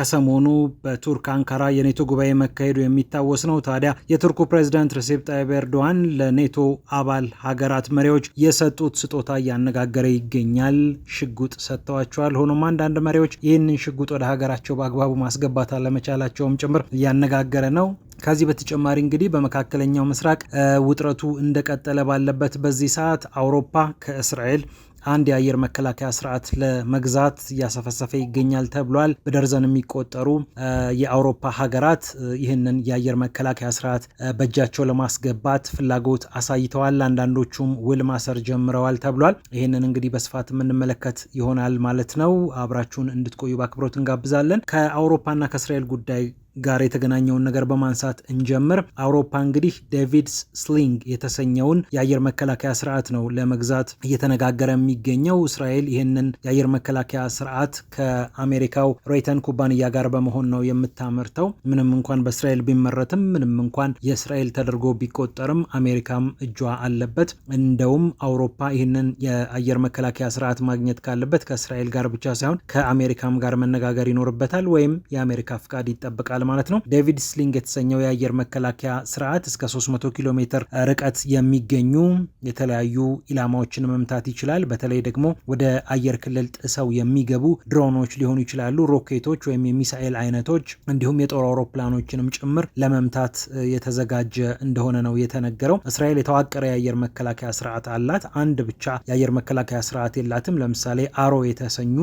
ከሰሞኑ በቱርክ አንካራ የኔቶ ጉባኤ መካሄዱ የሚታወስ ነው። ታዲያ የቱርኩ ፕሬዝዳንት ሬሴፕ ጣይብ ኤርዶዋን ለኔቶ አባል ሀገራት መሪዎች የሰጡት ስጦታ እያነጋገረ ይገኛል። ሽጉጥ ሰጥተዋቸዋል። ሆኖም አንዳንድ መሪዎች ይህንን ሽጉጥ ወደ ሀገራቸው በአግባቡ ማስገባት አለመቻላቸውም ጭምር እያነጋገረ ነው። ከዚህ በተጨማሪ እንግዲህ በመካከለኛው ምስራቅ ውጥረቱ እንደቀጠለ ባለበት በዚህ ሰዓት አውሮፓ ከእስራኤል አንድ የአየር መከላከያ ስርዓት ለመግዛት እያሰፈሰፈ ይገኛል ተብሏል። በደርዘን የሚቆጠሩ የአውሮፓ ሀገራት ይህንን የአየር መከላከያ ስርዓት በእጃቸው ለማስገባት ፍላጎት አሳይተዋል። አንዳንዶቹም ውል ማሰር ጀምረዋል ተብሏል። ይህንን እንግዲህ በስፋት የምንመለከት ይሆናል ማለት ነው። አብራችሁን እንድትቆዩ በአክብሮት እንጋብዛለን። ከአውሮፓና ከእስራኤል ጉዳይ ጋር የተገናኘውን ነገር በማንሳት እንጀምር። አውሮፓ እንግዲህ ዴቪድስ ስሊንግ የተሰኘውን የአየር መከላከያ ስርዓት ነው ለመግዛት እየተነጋገረ የሚገኘው። እስራኤል ይህንን የአየር መከላከያ ስርዓት ከአሜሪካው ሬይተን ኩባንያ ጋር በመሆን ነው የምታመርተው። ምንም እንኳን በእስራኤል ቢመረትም፣ ምንም እንኳን የእስራኤል ተደርጎ ቢቆጠርም አሜሪካም እጇ አለበት። እንደውም አውሮፓ ይህንን የአየር መከላከያ ስርዓት ማግኘት ካለበት ከእስራኤል ጋር ብቻ ሳይሆን ከአሜሪካም ጋር መነጋገር ይኖርበታል፣ ወይም የአሜሪካ ፍቃድ ይጠበቃል ማለት ነው። ዴቪድ ስሊንግ የተሰኘው የአየር መከላከያ ስርዓት እስከ 300 ኪሎ ሜትር ርቀት የሚገኙ የተለያዩ ኢላማዎችን መምታት ይችላል። በተለይ ደግሞ ወደ አየር ክልል ጥሰው የሚገቡ ድሮኖች ሊሆኑ ይችላሉ፣ ሮኬቶች ወይም የሚሳኤል አይነቶች፣ እንዲሁም የጦር አውሮፕላኖችንም ጭምር ለመምታት የተዘጋጀ እንደሆነ ነው የተነገረው። እስራኤል የተዋቀረ የአየር መከላከያ ስርዓት አላት። አንድ ብቻ የአየር መከላከያ ስርዓት የላትም። ለምሳሌ አሮ የተሰኙ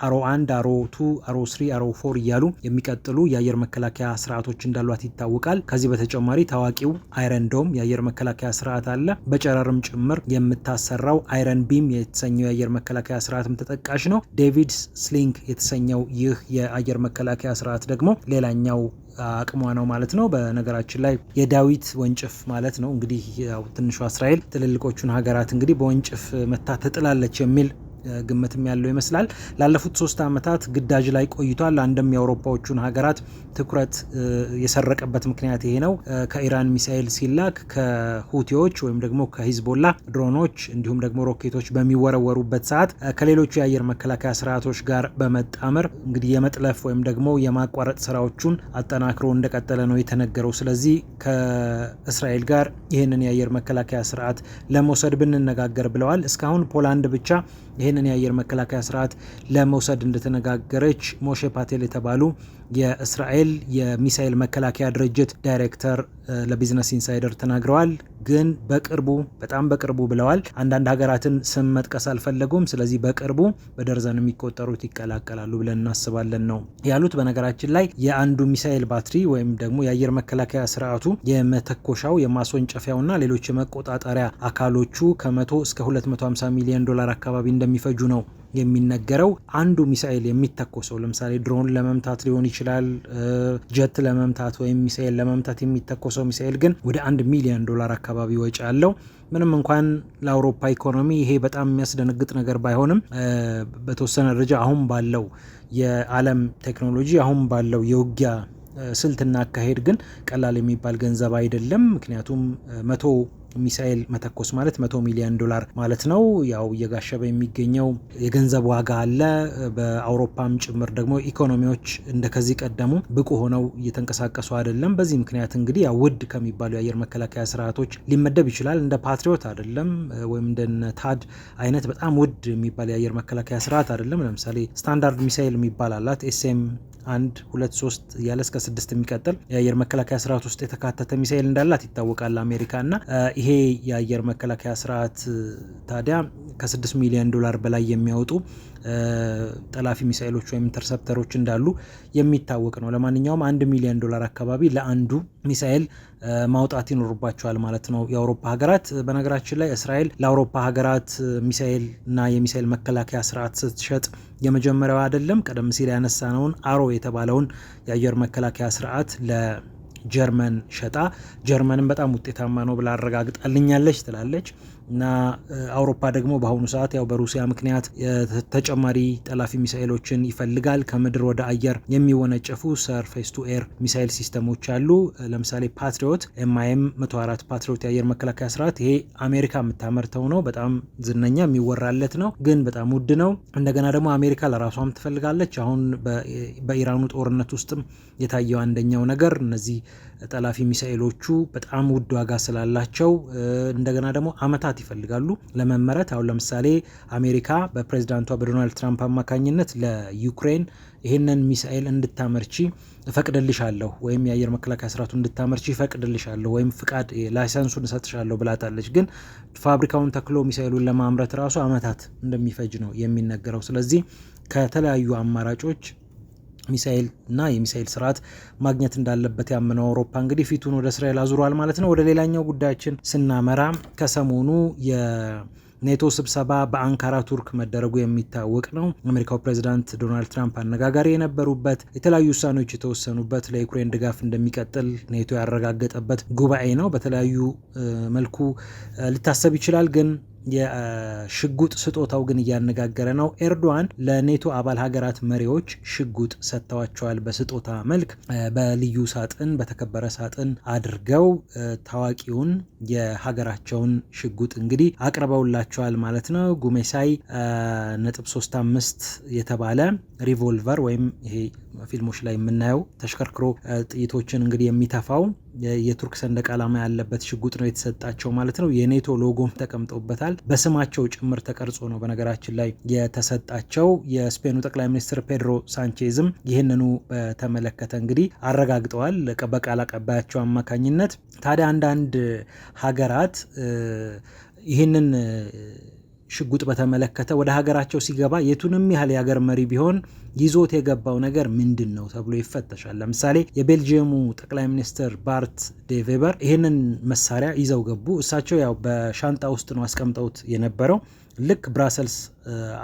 አሮ 1፣ አሮ 2፣ አሮ 3፣ አሮ 4 እያሉ የሚቀጥሉ የአየር መከላከያ ስርዓቶች እንዳሏት ይታወቃል። ከዚህ በተጨማሪ ታዋቂው አይረን ዶም የአየር መከላከያ ስርዓት አለ። በጨረርም ጭምር የምታሰራው አይረን ቢም የተሰኘው የአየር መከላከያ ስርዓትም ተጠቃሽ ነው። ዴቪድ ስሊንግ የተሰኘው ይህ የአየር መከላከያ ስርዓት ደግሞ ሌላኛው አቅሟ ነው ማለት ነው። በነገራችን ላይ የዳዊት ወንጭፍ ማለት ነው። እንግዲህ ያው ትንሿ እስራኤል ትልልቆቹን ሀገራት እንግዲህ በወንጭፍ መታ ትጥላለች የሚል ግምትም ያለው ይመስላል። ላለፉት 3 ዓመታት ግዳጅ ላይ ቆይቷል። አንድም የአውሮፓዎቹን ሀገራት ትኩረት የሰረቀበት ምክንያት ይሄ ነው። ከኢራን ሚሳኤል ሲላክ ከሁቲዎች ወይም ደግሞ ከሂዝቦላ ድሮኖች እንዲሁም ደግሞ ሮኬቶች በሚወረወሩበት ሰዓት ከሌሎቹ የአየር መከላከያ ስርዓቶች ጋር በመጣመር እንግዲህ የመጥለፍ ወይም ደግሞ የማቋረጥ ስራዎቹን አጠናክሮ እንደቀጠለ ነው የተነገረው። ስለዚህ ከእስራኤል ጋር ይህንን የአየር መከላከያ ስርዓት ለመውሰድ ብንነጋገር ብለዋል። እስካሁን ፖላንድ ብቻ ይህንን የአየር መከላከያ ስርዓት ለመውሰድ እንደተነጋገረች ሞሼ ፓቴል የተባሉ የእስራኤል የሚሳኤል መከላከያ ድርጅት ዳይሬክተር ለቢዝነስ ኢንሳይደር ተናግረዋል። ግን በቅርቡ በጣም በቅርቡ ብለዋል። አንዳንድ ሀገራትን ስም መጥቀስ አልፈለጉም። ስለዚህ በቅርቡ በደርዘን የሚቆጠሩት ይቀላቀላሉ ብለን እናስባለን ነው ያሉት። በነገራችን ላይ የአንዱ ሚሳኤል ባትሪ ወይም ደግሞ የአየር መከላከያ ስርዓቱ የመተኮሻው የማስወንጨፊያውና ሌሎች የመቆጣጠሪያ አካሎቹ ከ100 እስከ 250 ሚሊዮን ዶላር አካባቢ እንደሚፈጁ ነው የሚነገረው። አንዱ ሚሳኤል የሚተኮሰው ለምሳሌ ድሮን ለመምታት ሊሆን ይችላል፣ ጀት ለመምታት ወይም ሚሳኤል ለመምታት የሚተኮሰው ሚሳኤል ግን ወደ 1 ሚሊዮን ዶላር አካባቢ ወጪ አለው። ምንም እንኳን ለአውሮፓ ኢኮኖሚ ይሄ በጣም የሚያስደነግጥ ነገር ባይሆንም በተወሰነ ደረጃ አሁን ባለው የዓለም ቴክኖሎጂ አሁን ባለው የውጊያ ስልትና አካሄድ ግን ቀላል የሚባል ገንዘብ አይደለም። ምክንያቱም 100 ሚሳኤል መተኮስ ማለት 100 ሚሊዮን ዶላር ማለት ነው። ያው እየጋሸበ የሚገኘው የገንዘብ ዋጋ አለ። በአውሮፓም ጭምር ደግሞ ኢኮኖሚዎች እንደከዚህ ቀደሙ ብቁ ሆነው እየተንቀሳቀሱ አይደለም። በዚህ ምክንያት እንግዲህ ያው ውድ ከሚባሉ የአየር መከላከያ ስርዓቶች ሊመደብ ይችላል። እንደ ፓትሪዮት አይደለም፣ ወይም እንደ ታድ አይነት በጣም ውድ የሚባል የአየር መከላከያ ስርዓት አይደለም። ለምሳሌ ስታንዳርድ ሚሳኤል የሚባል አላት። ኤስኤም 1 2 3 እያለ እስከ 6 የሚቀጥል የአየር መከላከያ ስርዓት ውስጥ የተካተተ ሚሳኤል እንዳላት ይታወቃል አሜሪካ። እና ይሄ የአየር መከላከያ ስርዓት ታዲያ ከ6 ሚሊዮን ዶላር በላይ የሚያወጡ ጠላፊ ሚሳኤሎች ወይም ኢንተርሰፕተሮች እንዳሉ የሚታወቅ ነው። ለማንኛውም 1 ሚሊዮን ዶላር አካባቢ ለአንዱ ሚሳኤል ማውጣት ይኖርባቸዋል ማለት ነው የአውሮፓ ሀገራት። በነገራችን ላይ እስራኤል ለአውሮፓ ሀገራት ሚሳኤል እና የሚሳኤል መከላከያ ስርዓት ስትሸጥ የመጀመሪያው አይደለም። ቀደም ሲል ያነሳነውን አሮ የተባለውን የአየር መከላከያ ስርዓት ጀርመን ሸጣ ጀርመንም በጣም ውጤታማ ነው ብላ አረጋግጣልኛለች ትላለች። እና አውሮፓ ደግሞ በአሁኑ ሰዓት ያው በሩሲያ ምክንያት ተጨማሪ ጠላፊ ሚሳኤሎችን ይፈልጋል። ከምድር ወደ አየር የሚወነጨፉ ሰርፌስ ቱ ኤር ሚሳኤል ሲስተሞች አሉ። ለምሳሌ ፓትሪዮት ኤምአይኤም 104 ፓትሪዮት የአየር መከላከያ ስርዓት፣ ይሄ አሜሪካ የምታመርተው ነው። በጣም ዝነኛ የሚወራለት ነው፣ ግን በጣም ውድ ነው። እንደገና ደግሞ አሜሪካ ለራሷም ትፈልጋለች። አሁን በኢራኑ ጦርነት ውስጥም የታየው አንደኛው ነገር እነዚህ ጠላፊ ሚሳኤሎቹ በጣም ውድ ዋጋ ስላላቸው እንደገና ደግሞ አመታት ይፈልጋሉ ለመመረት። አሁን ለምሳሌ አሜሪካ በፕሬዝዳንቷ በዶናልድ ትራምፕ አማካኝነት ለዩክሬን ይሄንን ሚሳኤል እንድታመርቺ እፈቅድልሻለሁ ወይም የአየር መከላከያ ስርዓቱን እንድታመርቺ እፈቅድልሻለሁ ወይም ፍቃድ ላይሰንሱን እሰጥሻለሁ ብላታለች። ግን ፋብሪካውን ተክሎ ሚሳኤሉን ለማምረት ራሱ አመታት እንደሚፈጅ ነው የሚነገረው። ስለዚህ ከተለያዩ አማራጮች ሚሳኤል እና የሚሳኤል ስርዓት ማግኘት እንዳለበት ያመነው አውሮፓ እንግዲህ ፊቱን ወደ እስራኤል አዙሯል ማለት ነው። ወደ ሌላኛው ጉዳያችን ስናመራ ከሰሞኑ የኔቶ ስብሰባ በአንካራ ቱርክ መደረጉ የሚታወቅ ነው። አሜሪካው ፕሬዚዳንት ዶናልድ ትራምፕ አነጋጋሪ የነበሩበት፣ የተለያዩ ውሳኔዎች የተወሰኑበት፣ ለዩክሬን ድጋፍ እንደሚቀጥል ኔቶ ያረጋገጠበት ጉባኤ ነው። በተለያዩ መልኩ ሊታሰብ ይችላል ግን የሽጉጥ ስጦታው ግን እያነጋገረ ነው። ኤርዶዋን ለኔቶ አባል ሀገራት መሪዎች ሽጉጥ ሰጥተዋቸዋል። በስጦታ መልክ በልዩ ሳጥን በተከበረ ሳጥን አድርገው ታዋቂውን የሀገራቸውን ሽጉጥ እንግዲህ አቅርበውላቸዋል ማለት ነው። ጉሜሳይ .35 የተባለ ሪቮልቨር ወይም ይሄ ፊልሞች ላይ የምናየው ተሽከርክሮ ጥይቶችን እንግዲህ የሚተፋው የቱርክ ሰንደቅ ዓላማ ያለበት ሽጉጥ ነው የተሰጣቸው ማለት ነው። የኔቶ ሎጎም ተቀምጦበታል። በስማቸው ጭምር ተቀርጾ ነው በነገራችን ላይ የተሰጣቸው። የስፔኑ ጠቅላይ ሚኒስትር ፔድሮ ሳንቼዝም ይህንኑ በተመለከተ እንግዲህ አረጋግጠዋል በቃል አቀባያቸው አማካኝነት። ታዲያ አንዳንድ ሀገራት ይህንን ሽጉጥ በተመለከተ ወደ ሀገራቸው ሲገባ የቱንም ያህል የሀገር መሪ ቢሆን ይዞት የገባው ነገር ምንድን ነው ተብሎ ይፈተሻል። ለምሳሌ የቤልጂየሙ ጠቅላይ ሚኒስትር ባርት ዴ ቬበር ይህንን መሳሪያ ይዘው ገቡ። እሳቸው ያው በሻንጣ ውስጥ ነው አስቀምጠውት የነበረው። ልክ ብራሰልስ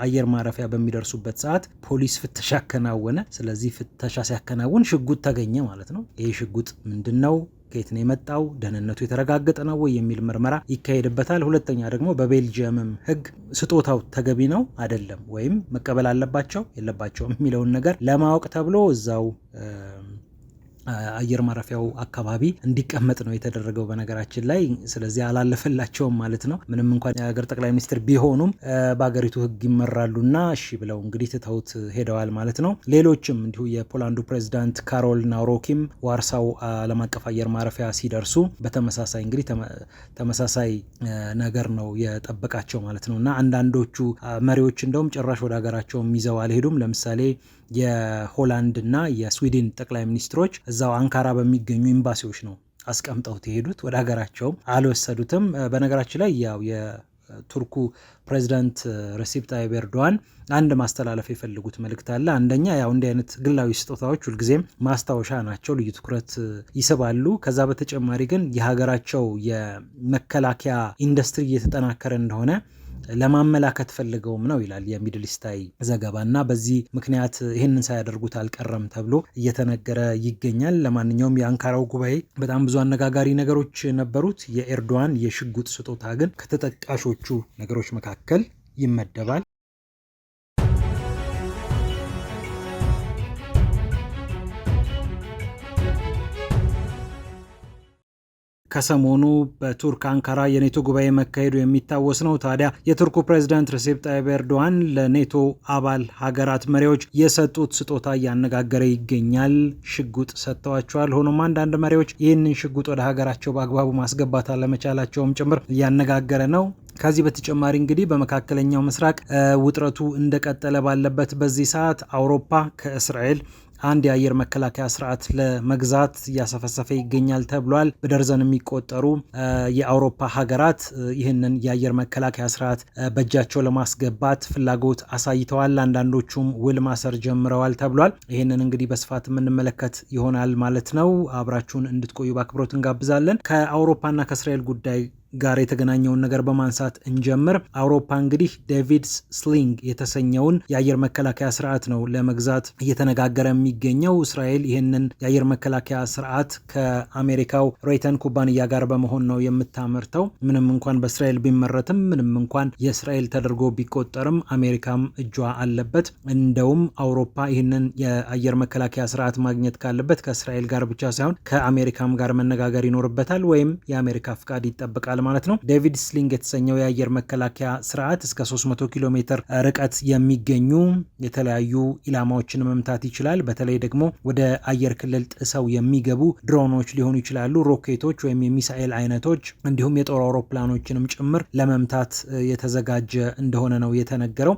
አየር ማረፊያ በሚደርሱበት ሰዓት ፖሊስ ፍተሻ አከናወነ። ስለዚህ ፍተሻ ሲያከናውን ሽጉጥ ተገኘ ማለት ነው። ይህ ሽጉጥ ምንድን ነው? ከየት ነው የመጣው? ደህንነቱ የተረጋገጠ ነው ወይ የሚል ምርመራ ይካሄድበታል። ሁለተኛ ደግሞ በቤልጂየምም ሕግ ስጦታው ተገቢ ነው አይደለም ወይም መቀበል አለባቸው የለባቸውም የሚለውን ነገር ለማወቅ ተብሎ እዛው አየር ማረፊያው አካባቢ እንዲቀመጥ ነው የተደረገው በነገራችን ላይ። ስለዚህ አላለፈላቸውም ማለት ነው። ምንም እንኳን የሀገር ጠቅላይ ሚኒስትር ቢሆኑም በሀገሪቱ ሕግ ይመራሉና እሺ ብለው እንግዲህ ትተውት ሄደዋል ማለት ነው። ሌሎችም እንዲሁ የፖላንዱ ፕሬዚዳንት ካሮል ናውሮኪም ዋርሳው ዓለም አቀፍ አየር ማረፊያ ሲደርሱ በተመሳሳይ እንግዲህ ተመሳሳይ ነገር ነው የጠበቃቸው ማለት ነው። እና አንዳንዶቹ መሪዎች እንደውም ጭራሽ ወደ ሀገራቸውም ይዘው አልሄዱም። ለምሳሌ የሆላንድ እና የስዊድን ጠቅላይ ሚኒስትሮች እዛው አንካራ በሚገኙ ኤምባሲዎች ነው አስቀምጠውት የሄዱት። ወደ ሀገራቸውም አልወሰዱትም። በነገራችን ላይ ያው የቱርኩ ፕሬዚዳንት ረሲፕ ታይብ ኤርዶዋን አንድ ማስተላለፍ የፈልጉት መልእክት አለ። አንደኛ ያው እንዲህ አይነት ግላዊ ስጦታዎች ሁልጊዜም ማስታወሻ ናቸው፣ ልዩ ትኩረት ይስባሉ። ከዛ በተጨማሪ ግን የሀገራቸው የመከላከያ ኢንዱስትሪ እየተጠናከረ እንደሆነ ለማመላከት ፈልገውም ነው ይላል የሚድል ኢስታይ ዘገባ። እና በዚህ ምክንያት ይህንን ሳያደርጉት አልቀረም ተብሎ እየተነገረ ይገኛል። ለማንኛውም የአንካራው ጉባኤ በጣም ብዙ አነጋጋሪ ነገሮች ነበሩት። የኤርዶዋን የሽጉጥ ስጦታ ግን ከተጠቃሾቹ ነገሮች መካከል ይመደባል። ከሰሞኑ በቱርክ አንካራ የኔቶ ጉባኤ መካሄዱ የሚታወስ ነው። ታዲያ የቱርኩ ፕሬዝዳንት ረሲፕ ታይብ ኤርዶዋን ለኔቶ አባል ሀገራት መሪዎች የሰጡት ስጦታ እያነጋገረ ይገኛል። ሽጉጥ ሰጥተዋቸዋል። ሆኖም አንዳንድ መሪዎች ይህንን ሽጉጥ ወደ ሀገራቸው በአግባቡ ማስገባት አለመቻላቸውም ጭምር እያነጋገረ ነው። ከዚህ በተጨማሪ እንግዲህ በመካከለኛው ምስራቅ ውጥረቱ እንደቀጠለ ባለበት በዚህ ሰዓት አውሮፓ ከእስራኤል አንድ የአየር መከላከያ ስርዓት ለመግዛት እያሰፈሰፈ ይገኛል ተብሏል። በደርዘን የሚቆጠሩ የአውሮፓ ሀገራት ይህንን የአየር መከላከያ ስርዓት በእጃቸው ለማስገባት ፍላጎት አሳይተዋል። አንዳንዶቹም ውል ማሰር ጀምረዋል ተብሏል። ይህንን እንግዲህ በስፋት የምንመለከት ይሆናል ማለት ነው። አብራችሁን እንድትቆዩ በአክብሮት እንጋብዛለን። ከአውሮፓና ከእስራኤል ጉዳይ ጋር የተገናኘውን ነገር በማንሳት እንጀምር። አውሮፓ እንግዲህ ዴቪድ ስሊንግ የተሰኘውን የአየር መከላከያ ስርዓት ነው ለመግዛት እየተነጋገረ የሚገኘው። እስራኤል ይህንን የአየር መከላከያ ስርዓት ከአሜሪካው ሬይተን ኩባንያ ጋር በመሆን ነው የምታመርተው። ምንም እንኳን በእስራኤል ቢመረትም ምንም እንኳን የእስራኤል ተደርጎ ቢቆጠርም አሜሪካም እጇ አለበት። እንደውም አውሮፓ ይህንን የአየር መከላከያ ስርዓት ማግኘት ካለበት ከእስራኤል ጋር ብቻ ሳይሆን ከአሜሪካም ጋር መነጋገር ይኖርበታል፣ ወይም የአሜሪካ ፍቃድ ይጠበቃል ማለት ነው። ዴቪድ ስሊንግ የተሰኘው የአየር መከላከያ ስርዓት እስከ 300 ኪሎ ሜትር ርቀት የሚገኙ የተለያዩ ኢላማዎችን መምታት ይችላል። በተለይ ደግሞ ወደ አየር ክልል ጥሰው የሚገቡ ድሮኖች ሊሆኑ ይችላሉ፣ ሮኬቶች ወይም የሚሳኤል አይነቶች፣ እንዲሁም የጦር አውሮፕላኖችንም ጭምር ለመምታት የተዘጋጀ እንደሆነ ነው የተነገረው።